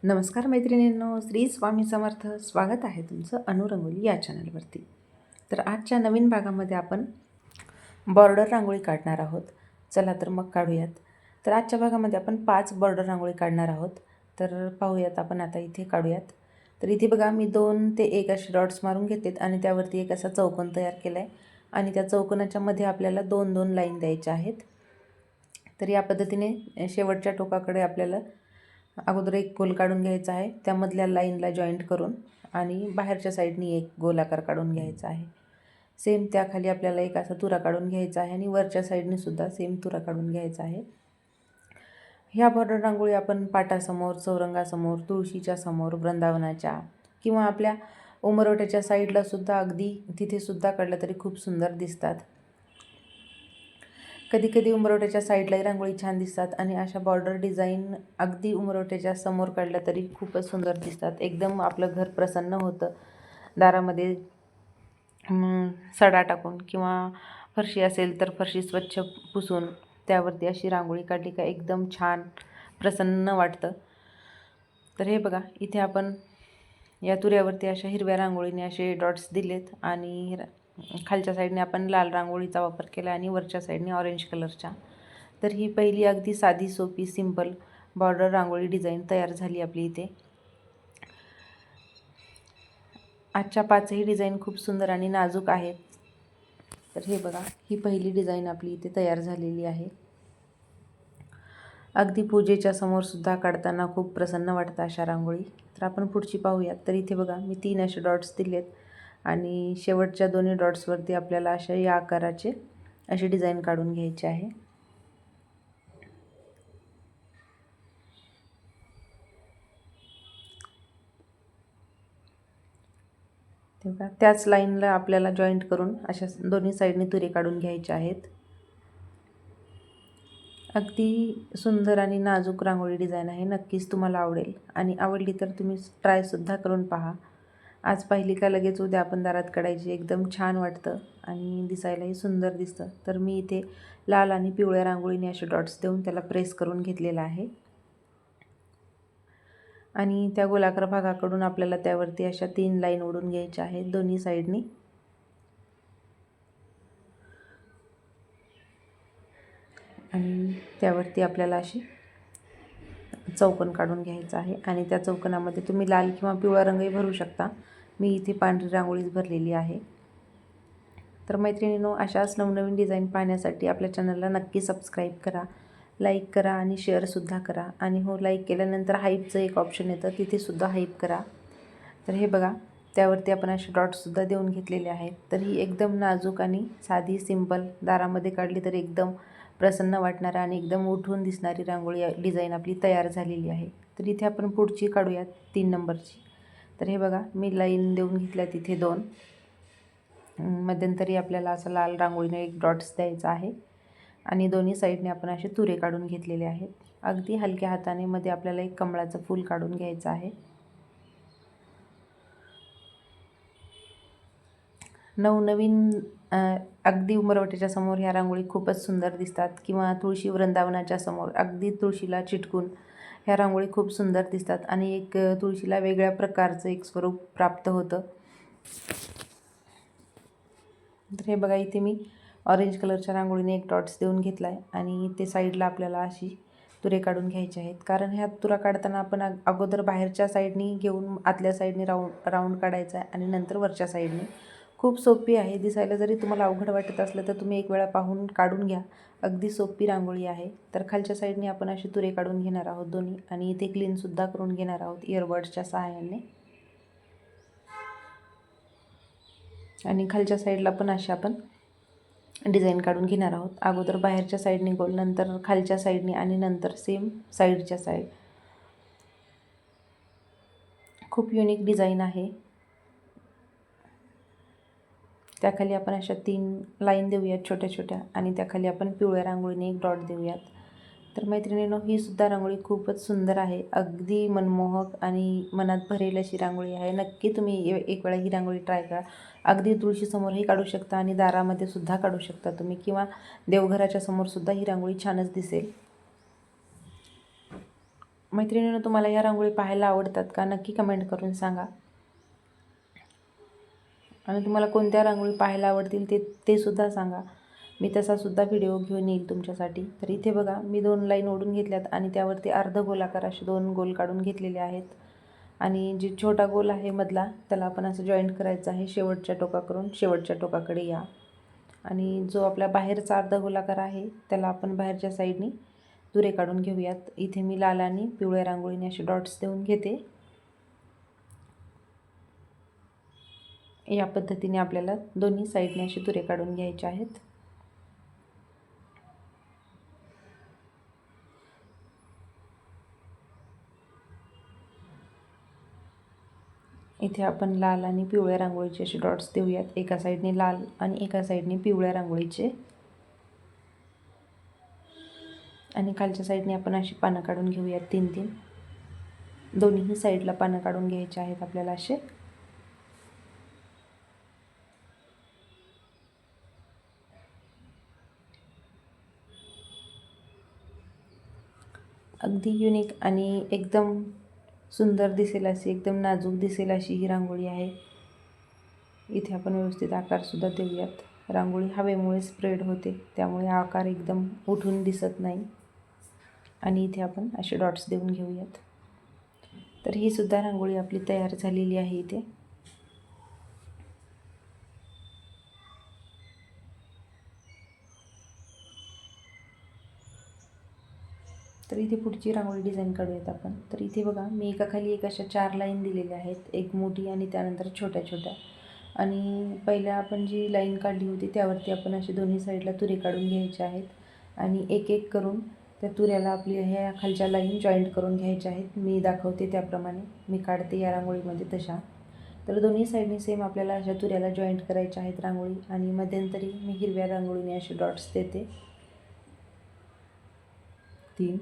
नमस्कार मैत्रिणींनो, श्री स्वामी समर्थ. स्वागत आहे तुमचं अनुरंगोली या चॅनलवरती. तर आजच्या नवीन भागामध्ये आपण बॉर्डर रांगोळी काढणार आहोत. चला तर मग काढूयात. तर आजच्या भागामध्ये आपण 5 बॉर्डर रांगोळी काढणार आहोत. तर पाहूयात आपण आता इथे काढूयात. तर इथे बघा मी 2 ते 1 असे डॉट्स मारून घेतलेत आणि त्यावरती एक असा चौकोन तयार केला आहे आणि त्या चौकोनाच्या मध्ये आपल्याला 2-2 लाईन द्यायच्या आहेत. तर या पद्धतीने शेवटच्या टोकाकडे आपल्याला अगोदर एक गोल काढून घ्यायचा आहे, त्यामधल्या लाईनला जॉईंट करून आणि बाहेरच्या साईडनी एक गोलाकार काढून घ्यायचा आहे. सेम त्याखाली आपल्याला एक असा तुरा काढून घ्यायचा आहे आणि वरच्या साईडने सुद्धा सेम तुरा काढून घ्यायचा आहे. ह्या बॉर्डर रांगोळी आपण पाटासमोर, चौरंगासमोर, तुळशीच्या समोर, वृंदावनाच्या किंवा आपल्या उमरवट्याच्या साईडला सुद्धा अगदी तिथे सुद्धा काढलं तरी खूप सुंदर दिसतात. कधी कधी उमरवट्याच्या साईडलाही रांगोळी छान दिसतात आणि अशा बॉर्डर डिझाईन अगदी उमरवट्याच्या समोर काढल्या तरी खूपच सुंदर दिसतात. एकदम आपलं घर प्रसन्न होतं. दारामध्ये सडा टाकून किंवा फरशी असेल तर फरशी स्वच्छ पुसून त्यावरती अशी रांगोळी काढली का एकदम छान प्रसन्न वाटतं. तर हे बघा इथे आपण या तुऱ्यावरती अशा हिरव्या रांगोळीने असे डॉट्स दिलेत आणि खालच्या साईडने आपण लाल रांगोळीचा वापर केला आणि वरच्या साईडने ऑरेंज कलरच्या. तर ही पहिली अगदी साधी सोपी सिंपल बॉर्डर रांगोळी डिझाईन तयार झाली आपली इथे. आजच्या 5ही डिझाईन खूप सुंदर आणि नाजूक आहेत. तर हे बघा ही पहिली डिझाईन आपली इथे तयार झालेली आहे. अगदी पूजेच्या समोरसुद्धा काढताना खूप प्रसन्न वाटतं अशा रांगोळी. तर आपण पुढची पाहूयात. तर इथे बघा मी 3 असे डॉट्स दिलेत आणि शेवटच्या दोन्ही डॉट्सवरती आपल्याला अशा या आकाराचे अशी डिझाईन काढून घ्यायची आहे. तेव्हा त्याच लाईनला आपल्याला जॉईंट करून अशा दोन्ही साईडने तुरे काढून घ्यायचे आहेत. अगदी सुंदर आणि नाजूक रांगोळी डिझाईन आहे. नक्कीच तुम्हाला आवडेल आणि आवडली तर तुम्ही ट्रायसुद्धा करून पहा. आज पाहिली का लगेच उद्या आपण दारात काढायची. एकदम छान वाटतं आणि दिसायलाही सुंदर दिसतं. तर मी इथे लाल आणि पिवळ्या रांगोळीने असे डॉट्स देऊन त्याला प्रेस करून घेतलेला आहे आणि त्या गोलाकार भागाकडून आपल्याला त्यावरती अशा 3 लाईन ओढून घ्यायच्या आहेत दोन्ही साईडनी आणि त्यावरती आपल्याला अशी चौकोन काढून घ्यायचा आहे आणि त्या चौकोनामध्ये तुम्ही लाल किंवा पिवळा रंगही भरू शकता. मी इथे पांढरी रांगोळीच भरलेली आहे. तर मैत्रिणींनो, अशाच नवनवीन डिझाईन पाहण्यासाठी आपल्या चॅनलला नक्की सबस्क्राईब करा, लाईक करा आणि शेअरसुद्धा करा. आणि हो, लाईक केल्यानंतर हाईपचं एक ऑप्शन येतं, तिथेसुद्धा हाईप करा. तर हे बघा त्यावरती आपण असे डॉट्ससुद्धा देऊन घेतलेले आहेत. तर ही एकदम नाजूक आणि साधी सिंपल दारामध्ये काढली तर एकदम प्रसन्न वाटणारा आणि एकदम उठून दिसणारी रांगोळी डिझाईन आपली तयार झालेली आहे. तर इथे आपण पुढची काढूयात 3 नंबरची. तर हे बघा मी लाईन देऊन घेतल्या तिथे 2. मध्यंतरी आपल्याला असं लाल रांगोळीने एक डॉट्स द्यायचा आहे आणि दोन्ही साईडने आपण असे तुरे काढून घेतलेले आहेत. अगदी हलक्या हाताने मध्ये आपल्याला एक कमळाचं फूल काढून घ्यायचं आहे. नवनवीन अगदी उंबरवट्याच्या समोर ह्या रांगोळी खूपच सुंदर दिसतात किंवा तुळशी वृंदावनाच्या समोर अगदी तुळशीला चिटकून ह्या रांगोळी खूप सुंदर दिसतात आणि एक तुळशीला वेगळ्या प्रकारचं एक स्वरूप प्राप्त होतं. तर हे बघा इथे मी ऑरेंज कलरच्या रांगोळीने एक डॉट्स देऊन घेतला आहे आणि ते साईडला आपल्याला अशी तुरे काढून घ्यायचे आहेत. कारण ह्या तुरा काढताना आपण अगोदर बाहेरच्या साईडनी घेऊन आतल्या साईडने राऊंड काढायचा आहे आणि नंतर वरच्या साईडने. खूप सोपी आहे. दिसायला जरी तुम्हाला अवघड वाटत असलं तर तुम्ही एक वेळा पाहून काढून घ्या. अगदी सोपी रांगोळी आहे. तर खालच्या साईडने आपण अशी तुरे काढून घेणार आहोत दोन्ही आणि इथे क्लीनसुद्धा करून घेणार आहोत इयरबड्सच्या सहाय्याने. आणि खालच्या साईडला पण अशी आपण डिझाईन काढून घेणार आहोत. अगोदर बाहेरच्या साईडने गोल, नंतर खालच्या साईडने आणि नंतर सेम साईडच्या साईड. खूप युनिक डिझाईन आहे. त्याखाली आपण अशा 3 लाईन देऊयात छोट्या छोट्या आणि त्याखाली आपण पिवळ्या रांगोळीने एक डॉट देऊयात. तर मैत्रिणींनो, ही सुद्धा रांगोळी खूपच सुंदर आहे. अगदी मनमोहक आणि मनात भरेल अशी रांगोळी आहे. नक्की तुम्ही एक वेळा ही रांगोळी ट्राय करा. अगदी तुळशीसमोरही काढू शकता आणि दारामध्ये सुद्धा काढू शकता तुम्ही किंवा देवघराच्या समोरसुद्धा ही रांगोळी छानच दिसेल. मैत्रिणींनो, तुम्हाला या रांगोळी पाहायला आवडतात का? नक्की कमेंट करून सांगा. आणि तुम्हाला कोणत्या रांगोळी पाहायला आवडतील ते सुद्धा सांगा. मी तसासुद्धा व्हिडिओ घेऊन येईल तुमच्यासाठी. तर इथे बघा, मी 2 लाईन ओढून घेतल्यात आणि त्यावरती अर्ध गोलाकार असे 2 गोल काढून घेतलेले आहेत. आणि जे छोटा गोल आहे मधला, त्याला आपण असं जॉईंट करायचं आहे. शेवटच्या टोकाकडून शेवटच्या टोकाकडे या. आणि जो आपला बाहेरचा अर्धा गोलाकार आहे त्याला आपण बाहेरच्या साईडनी दुरे काढून घेऊयात. इथे मी लाल आणि पिवळ्या रांगोळीने असे डॉट्स देऊन घेते. या पद्धतीने आपल्याला दोन्ही साईडने असे दुरे काढून घ्यायचे आहेत. इथे आपण लाल आणि पिवळ्या रांगोळीचे असे डॉट्स देऊयात. एका साईडने लाल आणि एका साईडने पिवळ्या रांगोळीचे. आणि खालच्या साईडने आपण अशी पानं काढून घेऊयात 3-3. दोन्ही साईडला पानं काढून घ्यायचे आहेत आपल्याला असे. अगदी युनिक आणि एकदम सुंदर दिसेल अशी, एकदम नाजूक दिसेल अशी ही रांगोळी आहे. इथे आपण व्यवस्थित आकारसुद्धा देऊयात. रांगोळी हवेमुळे स्प्रेड होते, त्यामुळे आकार एकदम उठून दिसत नाही. आणि इथे आपण असे डॉट्स देऊन घेऊयात. तर ही सुद्धा रांगोळी आपली तयार झालेली आहे इथे. तर इथे पुढची रांगोळी डिझाईन काढूयात आपण. तर इथे बघा, मी एकाखाली एक अशा 4 लाईन दिलेल्या आहेत. एक मोठी आणि त्यानंतर छोट्या छोट्या. आणि पहिल्या आपण जी लाईन काढली होती त्यावरती आपण असे दोन्ही साईडला तुरे काढून घ्यायचे आहेत. आणि एक एक करून त्या तुऱ्याला आपली ह्या खालच्या लाईन जॉईंट करून घ्यायच्या आहेत. मी दाखवते त्याप्रमाणे मी काढते या रांगोळीमध्ये तशा. तर दोन्ही साईडनी सेम आपल्याला अशा तुऱ्याला जॉईंट करायच्या आहेत रांगोळी. आणि मध्यंतरी मी हिरव्या रांगोळीने असे डॉट्स देते 3.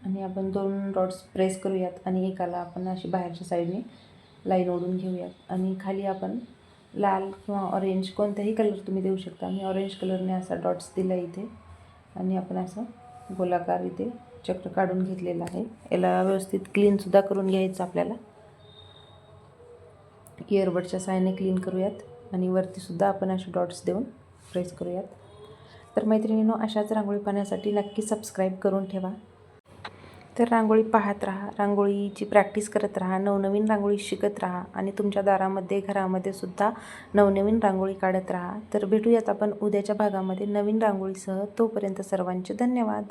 आणि आपण 2 डॉट्स प्रेस करूयात आणि एकाला आपण अशी बाहेरच्या साईडने लाईन ओढून घेऊयात. आणि खाली आपण लाल किंवा ऑरेंज कोणताही कलर तुम्ही देऊ शकता. मी ऑरेंज कलरने असा डॉट्स दिला इथे. आणि आपण असं गोलाकार इथे चक्र काढून घेतलेलं आहे. याला व्यवस्थित क्लीनसुद्धा करून घ्यायचं आपल्याला. इयरबडच्या साहाय्याने क्लीन करूयात. आणि वरतीसुद्धा आपण असे डॉट्स देऊन प्रेस करूयात. तर मैत्रिणींनो, अशाच रांगोळी पाहण्यासाठी नक्की सबस्क्राईब करून ठेवा. तर रांगोळी पाहत राहा, रांगोळीची प्रॅक्टिस करत राहा, नवनवीन रांगोळी शिकत राहा आणि तुमच्या दारामध्ये घरामध्ये सुद्धा नवनवीन रांगोळी काढत राहा. तर भेटूयात आपण उद्याच्या भागामध्ये नवीन रांगोळीसह. तोपर्यंत सर्वांचे धन्यवाद.